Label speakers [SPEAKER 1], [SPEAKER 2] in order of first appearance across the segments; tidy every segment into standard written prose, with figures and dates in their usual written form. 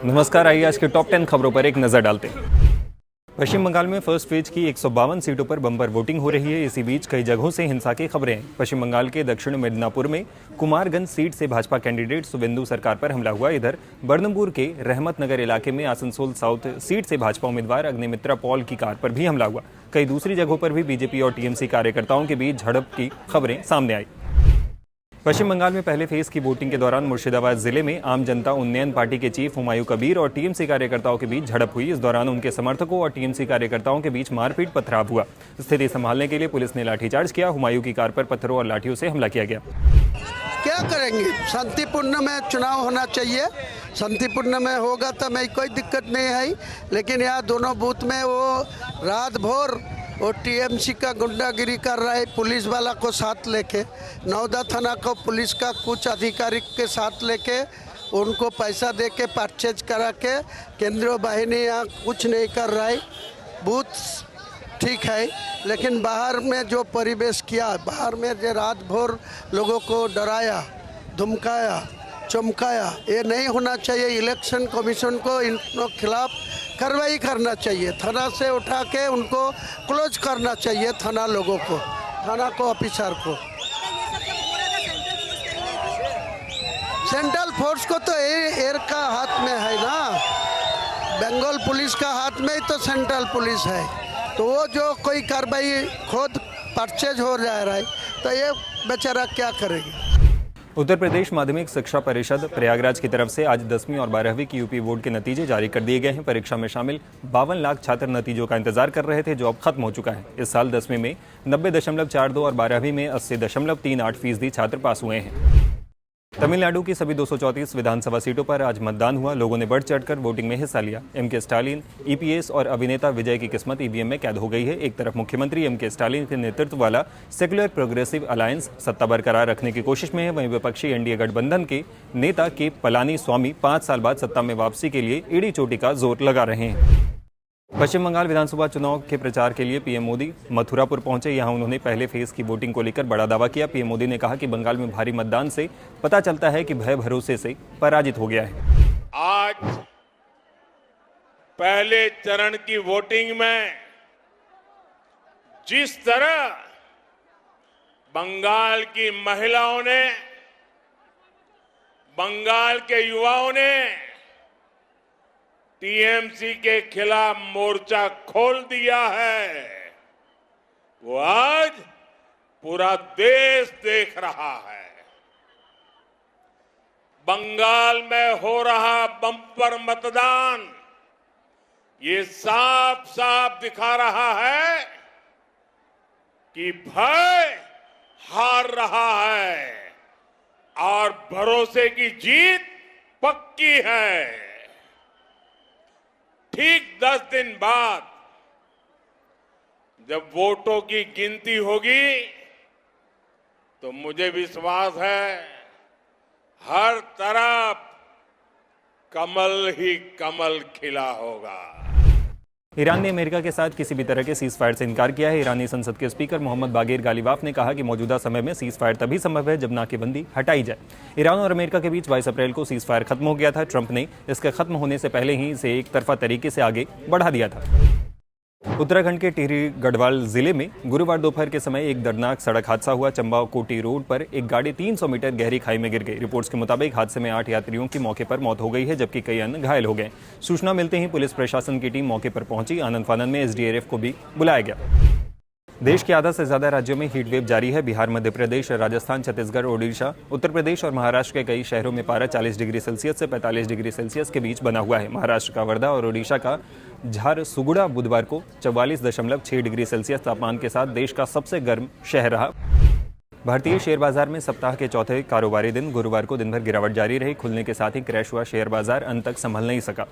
[SPEAKER 1] नमस्कार, आइए आज के टॉप 10 खबरों पर एक नजर डालते हैं। पश्चिम बंगाल में फर्स्ट फेज की 152 सीटों पर बम्पर वोटिंग हो रही है। इसी बीच कई जगहों से हिंसा की खबरें हैं। पश्चिम बंगाल के दक्षिण मिदनापुर में कुमारगंज सीट से भाजपा कैंडिडेट शुवेंदु सरकार पर हमला हुआ। इधर बर्नपुर के रहमत नगर इलाके में आसनसोल साउथ सीट से भाजपा उम्मीदवार अग्निमित्रा पॉल की कार पर भी हमला हुआ। कई दूसरी जगहों पर भी बीजेपी और टीएमसी कार्यकर्ताओं के बीच झड़प की खबरें सामने आई। पश्चिम बंगाल में पहले फेज की वोटिंग के दौरान मुर्शिदाबाद जिले में आम जनता उन्नयन पार्टी के चीफ हुमायूं कबीर और टीएमसी कार्यकर्ताओं के बीच झड़प हुई। इस दौरान उनके समर्थकों और टीएमसी कार्यकर्ताओं के बीच मारपीट पथराव हुआ। स्थिति संभालने के लिए पुलिस ने लाठीचार्ज किया। हुमायूं की कार पर पत्थरों और लाठियों से हमला किया गया।
[SPEAKER 2] क्या करेंगे, शांतिपूर्ण में चुनाव होना चाहिए। शांतिपूर्ण में होगा तो मैं कोई दिक्कत नहीं है, लेकिन यहाँ दोनों बूथ में वो रात भर वो टीएमसी का गुंडागिरी कर रहा है। पुलिस वाला को साथ लेके, नौदा थाना को पुलिस का कुछ अधिकारी के साथ लेके उनको पैसा दे के परचेज करा के केंद्रीय बाहिनी यहाँ कुछ नहीं कर रहा है। बूथ ठीक है, लेकिन बाहर में जो परिवेश किया, बाहर में जो रात भर लोगों को डराया, धमकाया, चमकाया, ये नहीं होना चाहिए। इलेक्शन कमीशन को इन खिलाफ कार्रवाई करना चाहिए। थाना से उठा के उनको क्लोज करना चाहिए, थाना लोगों को, थाना को, ऑफिसर को। सेंट्रल फोर्स को तो एयर का हाथ में है ना, बंगाल पुलिस का हाथ में ही तो सेंट्रल पुलिस है। तो वो जो कोई कार्रवाई खुद परचेज हो जा रहा है तो ये बेचारा क्या करेगी।
[SPEAKER 1] उत्तर प्रदेश माध्यमिक शिक्षा परिषद प्रयागराज की तरफ से आज 10वीं और 12वीं की यूपी बोर्ड के नतीजे जारी कर दिए गए हैं। परीक्षा में शामिल 52 लाख छात्र नतीजों का इंतजार कर रहे थे, जो अब खत्म हो चुका है। इस साल 10वीं में 90.42 और 12वीं में 80.38% छात्र पास हुए हैं। तमिलनाडु की सभी 234 विधानसभा सीटों पर आज मतदान हुआ। लोगों ने बढ़ चढ़कर वोटिंग में हिस्सा लिया। एमके स्टालिन, ईपीएस और अभिनेता विजय की किस्मत ईवीएम में कैद हो गई है। एक तरफ मुख्यमंत्री एमके स्टालिन के नेतृत्व वाला सेक्युलर प्रोग्रेसिव अलायंस सत्ता बरकरार रखने की कोशिश में है, वहीं विपक्षी एनडीए गठबंधन के नेता के पलानी स्वामी 5 साल बाद सत्ता में वापसी के लिए एड़ी चोटी का जोर लगा रहे हैं। पश्चिम बंगाल विधानसभा चुनाव के प्रचार के लिए पीएम मोदी मथुरापुर पहुंचे। यहां उन्होंने पहले फेज की वोटिंग को लेकर बड़ा दावा किया। पीएम मोदी ने कहा कि बंगाल में भारी मतदान से पता चलता है कि भय भरोसे से पराजित हो गया है।
[SPEAKER 3] आज पहले चरण की वोटिंग में जिस तरह बंगाल की महिलाओं ने, बंगाल के युवाओं ने टीएमसी के खिलाफ मोर्चा खोल दिया है, वो आज पूरा देश देख रहा है। बंगाल में हो रहा बम्पर मतदान ये साफ साफ दिखा रहा है कि भय हार रहा है और भरोसे की जीत पक्की है। ठीक 10 दिन बाद जब वोटों की गिनती होगी तो मुझे विश्वास है हर तरफ कमल ही कमल खिला होगा।
[SPEAKER 1] ईरान ने अमेरिका के साथ किसी भी तरह के सीज फायर से इनकार किया है। ईरानी संसद के स्पीकर मोहम्मद बागेर गालिबाफ ने कहा कि मौजूदा समय में सीज फायर तभी संभव है जब नाकेबंदी हटाई जाए। ईरान और अमेरिका के बीच 22 अप्रैल को सीज फायर खत्म हो गया था। ट्रंप ने इसके खत्म होने से पहले ही इसे एक तरफा तरीके से आगे बढ़ा दिया था। उत्तराखंड के टिहरी गढ़वाल जिले में गुरुवार दोपहर के समय एक दर्दनाक सड़क हादसा हुआ। चंबा कोटी रोड पर एक गाड़ी 300 मीटर गहरी खाई में गिर गई। रिपोर्ट्स के मुताबिक हादसे में 8 यात्रियों की मौके पर मौत हो गई है, जबकि कई अन्य घायल हो गए। सूचना मिलते ही पुलिस प्रशासन की टीम मौके पर पहुंची। आनंद फानन में एसडीआरएफ को भी बुलाया गया। देश के आधा से ज्यादा राज्यों में हीट वेव जारी है। बिहार, मध्य प्रदेश, राजस्थान, छत्तीसगढ़, ओडिशा, उत्तर प्रदेश और महाराष्ट्र के कई शहरों में पारा 40 डिग्री सेल्सियस से 45 डिग्री सेल्सियस के बीच बना हुआ है। महाराष्ट्र का वर्धा और ओडिशा का झारसुगुड़ा बुधवार को 44.6 डिग्री सेल्सियस तापमान के साथ देश का सबसे गर्म शहर रहा। भारतीय शेयर बाजार में सप्ताह के चौथे कारोबारी दिन गुरुवार को दिन भर गिरावट जारी रही। खुलने के साथ ही क्रैश हुआ शेयर बाजार अंत तक संभल नहीं सका।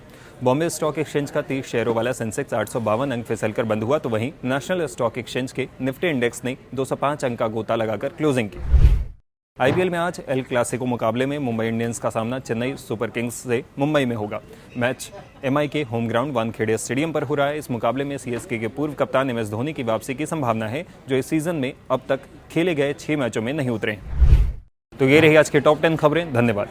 [SPEAKER 1] बॉम्बे स्टॉक एक्सचेंज का 30 शेयरों वाला सेंसेक्स 852 अंक फिसलकर बंद हुआ, तो वहीं नेशनल स्टॉक एक्सचेंज के निफ्टी इंडेक्स ने 205 अंक का गोता लगाकर क्लोजिंग की। आईपीएल में आज एल क्लासिको मुकाबले में मुंबई इंडियंस का सामना चेन्नई सुपर किंग्स से मुंबई में होगा। मैच एमआई के होम ग्राउंड वानखेड़े स्टेडियम पर हो रहा है। इस मुकाबले में सीएसके के पूर्व कप्तान एमएस धोनी की वापसी की संभावना है, जो इस सीजन में अब तक खेले गए 6 मैचों में नहीं उतरे। तो ये रही आज के टॉप 10 खबरें। धन्यवाद।